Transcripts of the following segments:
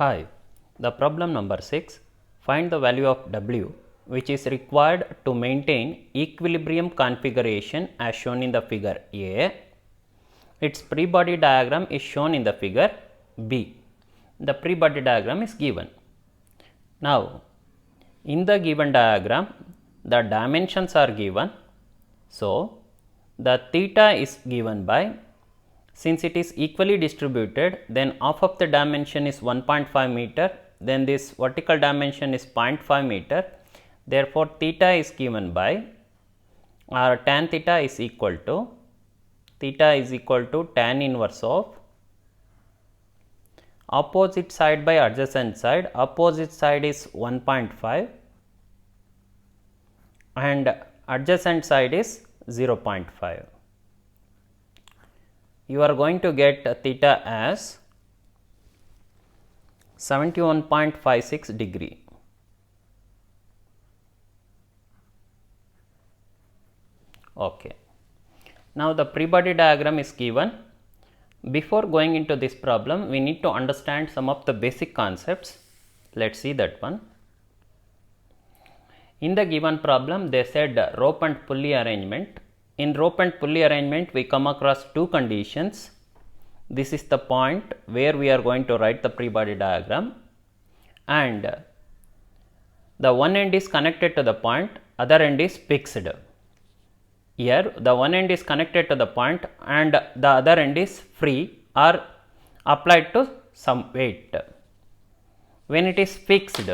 Hi, the problem number 6, find the value of W which is required to maintain equilibrium configuration as shown in the figure A. Its free body diagram is shown in the figure B. The free body diagram is given. Now, in the given diagram, the dimensions are given. So, the theta is given by, since it is equally distributed, then half of the dimension is 1.5 meter, then this vertical dimension is 0.5 meter. Therefore, theta is given by, or tan theta is equal to tan inverse of opposite side by adjacent side. Opposite side is 1.5 and adjacent side is 0.5. You are going to get theta as 71.56 degree. Okay. Now, the free body diagram is given. Before going into this problem, we need to understand some of the basic concepts. Let us see that one. In the given problem, they said rope and pulley arrangement. In rope and pulley arrangement, we come across two conditions. This is the point where we are going to write the free body diagram, and the one end is connected to the point, other end is fixed. Here the one end is connected to the point and the other end is free or applied to some weight. When it is fixed,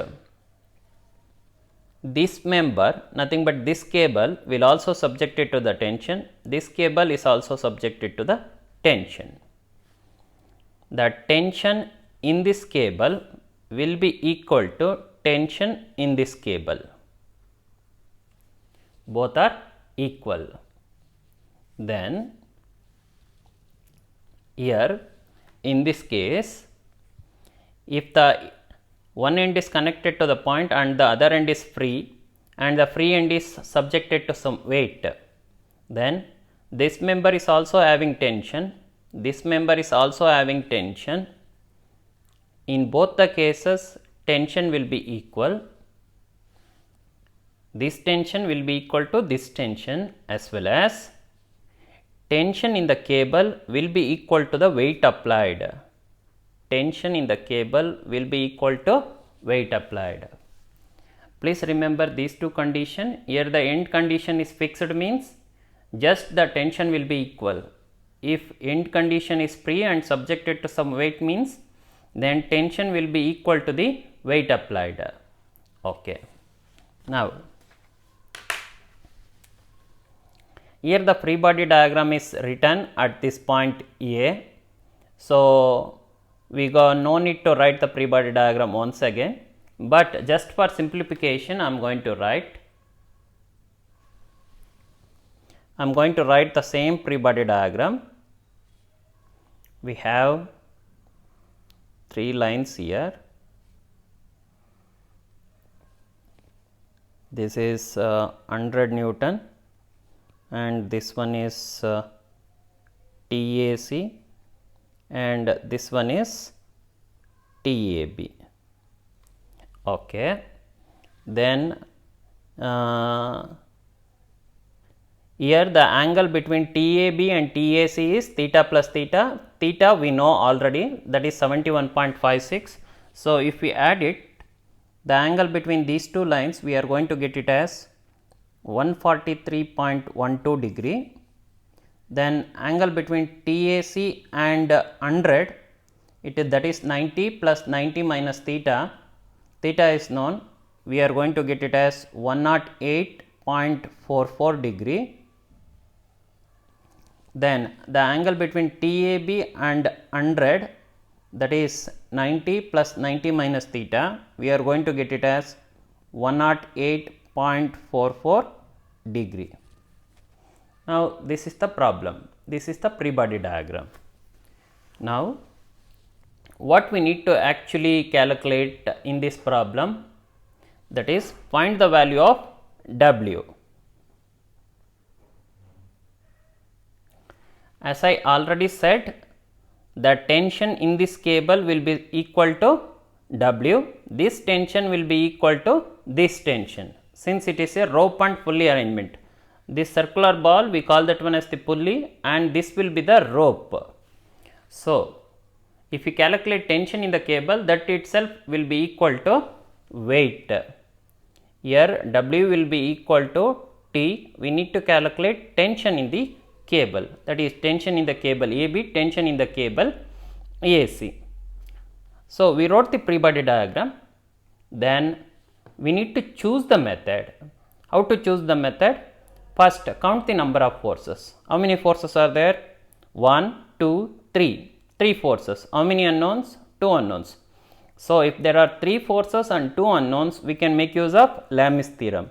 this member, nothing but this cable, will also subjected to the tension. This cable is also subjected to the tension. The tension in this cable will be equal to tension in this cable. Both are equal. Then here in this case, if the one end is connected to the point and the other end is free and the free end is subjected to some weight, then this member is also having tension, this member is also having tension. In both the cases, tension will be equal. This tension will be equal to this tension, as well as tension in the cable will be equal to the weight applied. Tension in the cable will be equal to weight applied. Please remember these two conditions. Here the end condition is fixed, means just the tension will be equal. If end condition is free and subjected to some weight, means then tension will be equal to the weight applied. Okay. Now, here the free body diagram is written at this point A. So, we got no need to write the free body diagram once again, but just for simplification I am going to write. I am going to write the same free body diagram. We have 3 lines here. This is 100 Newton and this one is TAC and this one is TAB. Okay. Then here the angle between TAB and TAC is theta plus theta. Theta we know already, that is 71.56. So, if we add it, the angle between these two lines, we are going to get it as 143.12 degree. Then angle between TAC and 100, that is 90 plus 90 minus theta. Theta is known, we are going to get it as 108.44 degree. Then the angle between TAB and 100, that is 90 plus 90 minus theta, we are going to get it as 108.44 degree. Now, this is the problem, this is the free body diagram. Now, what we need to actually calculate in this problem, that is find the value of W. As I already said, the tension in this cable will be equal to W, this tension will be equal to this tension, since it is a rope and pulley arrangement. This circular ball, we call that one as the pulley, and this will be the rope. So, if you calculate tension in the cable, that itself will be equal to weight. Here W will be equal to T. We need to calculate tension in the cable, that is tension in the cable AB, tension in the cable AC. So, we wrote the free body diagram, then we need to choose the method. How to choose the method? First, count the number of forces. How many forces are there? 1, 2, 3. 3 forces. How many unknowns? 2 unknowns. So, if there are 3 forces and 2 unknowns, we can make use of Lami's theorem.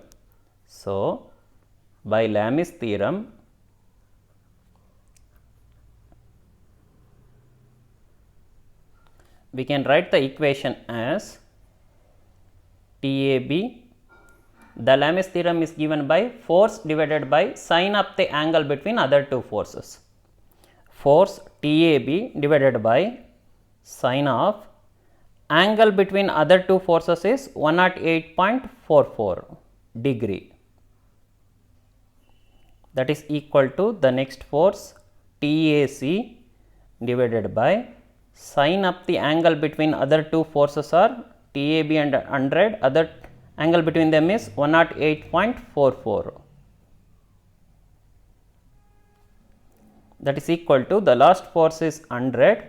So, by Lami's theorem, we can write the equation as TAB. The Lami's theorem is given by force divided by sine of the angle between other two forces. Force TAB divided by sine of angle between other two forces is 108.44 degree. That is equal to the next force TAC divided by sine of the angle between other two forces are TAB and 100, other angle between them is 108.44. That is equal to the last force is 100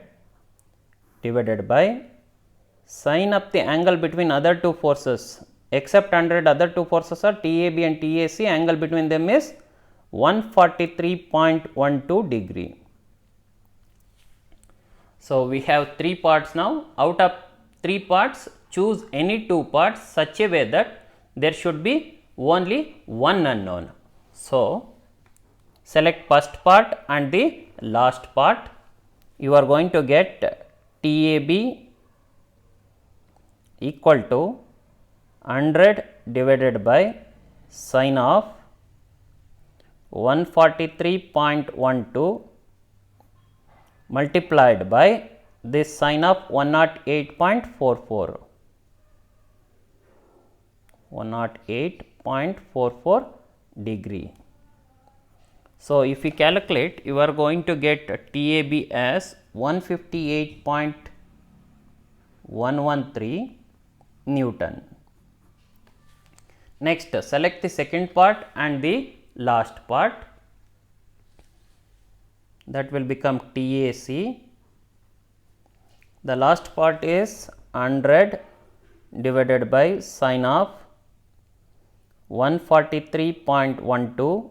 divided by sine of the angle between other two forces, except 100 other two forces are TAB and TAC, angle between them is 143.12 degree. So, we have 3 parts now. Out of 3 parts, choose any 2 parts such a way that there should be only one unknown. So, select first part and the last part. You are going to get TAB equal to 100 divided by sine of 143.12 multiplied by this sine of 108.44. 108.44 degree. So, if you calculate, you are going to get TAB as 158.113 Newton. Next, select the second part and the last part. That will become TAC. The last part is 100 divided by sine of 143.12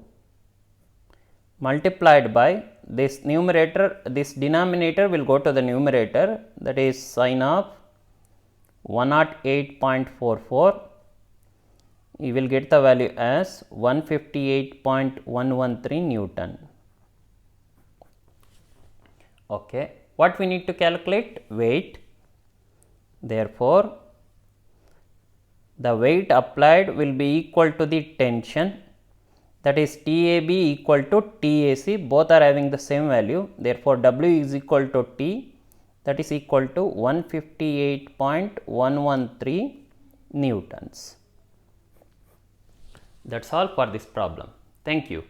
multiplied by this numerator, this denominator will go to the numerator, that is sine of 108.44. You will get the value as 158.113 Newton. Okay. What we need to calculate? Weight. Therefore, the weight applied will be equal to the tension, that is TAB equal to TAC, both are having the same value. Therefore, W is equal to T, that is equal to 158.113 Newtons. That is all for this problem. Thank you.